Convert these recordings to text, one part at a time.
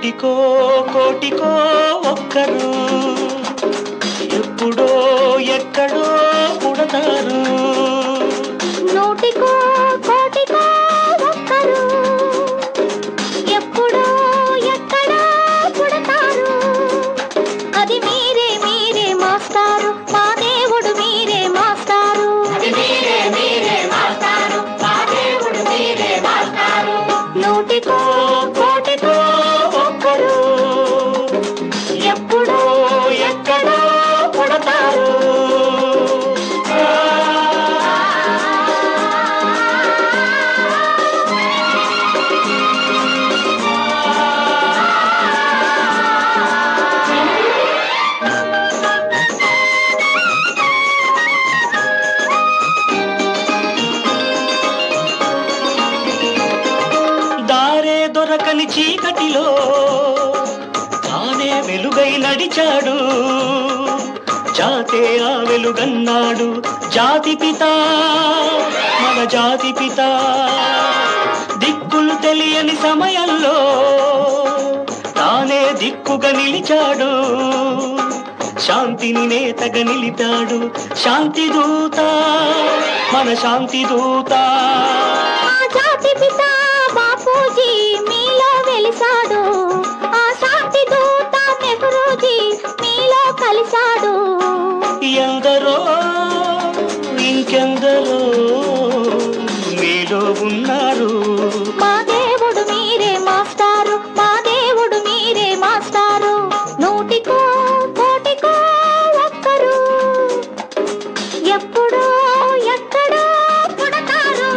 నూటికో కోటికో ఒక్కరు ఎప్పుడో ఎక్కడో పుడతారు. నూటికో కోటికో ఒక్కరు ఎప్పుడో ఎక్కడో పుడతారు. అది మీరే మీరే మాస్టారు, మా దేవుడు మీరే మాస్టారు. మీరే మీరే మాస్టారు, మా దేవుడు మీరే మాస్టారు. నూటికో కోటికో ఒక్కరు ఎప్పుడో ఎక్కడో పుడతారు. దారే దొరకని చీకటిలో తానే వెలుగై నడిచాడు. జాతే ఆ వెలుగన్నాడు. జాతి పిత మన జాతి పిత. దిక్కులు తెలియని సమయంలో తానే దిక్కుగా నిలిచాడు. శాంతిని నేతగా నిలిపాడు. శాంతి దూత మన శాంతి దూత. ఆ జాతి పిత బాపూజీ మీలో వెలిసాడు. ఆ శాంతి దూత నెహ్రూజీ మీలో కలిశాడు. ఎందరో ఇంకెందరో మీలో ఉన్నారు. మా దేవుడు మీరే మాస్టారు, మా దేవుడు మీరే మాస్టారు. నూటికో కోటికో ఒక్కరు ఎప్పుడో ఎక్కడో పుడతారు.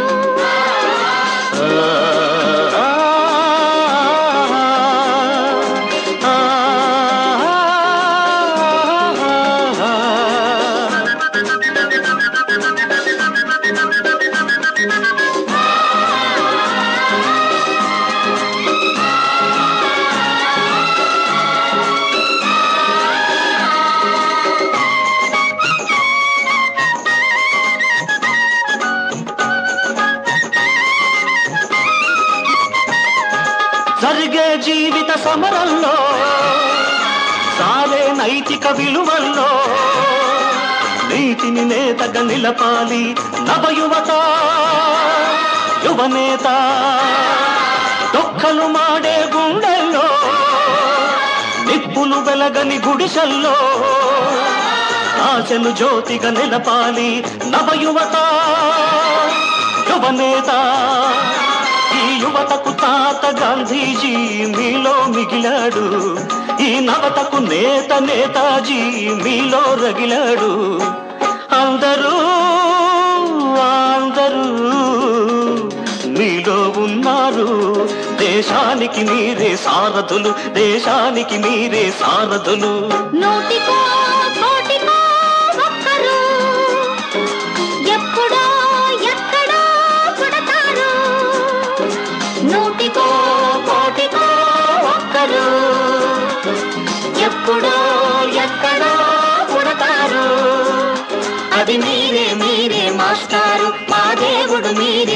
జరిగే జీవిత సమరంలో సాలే నైతిక విలువల్లో నీతిని నేతగా నిలపాలి నవయువత యువనేత. దొక్కలు మాడే గుండెల్లో నిప్పులు వెలగని గుడిసెల్లో ఆశను జ్యోతిగా నిలపాలి నవయువత యువనేత. ఈ యువతకు తాత గాంధీజీ మీలో మిగిలాడు. ఈ నవతకు నేత నేతాజీ మీలో రగిలాడు. అందరూ అందరూ మీలో ఉన్నారు. దేశానికి మీరే సారథులు, దేశానికి మీరే సారథులు. నూటికో కోటికో ఒక్కరు ఎప్పుడో ఎక్కడో పుడతారు. నూటికో కోటికో ఒక్కరు ఎప్పుడో ఎక్కడో పుడతారు. అది మీరే మీరే మాస్టారు, మా దేవుడు మీరే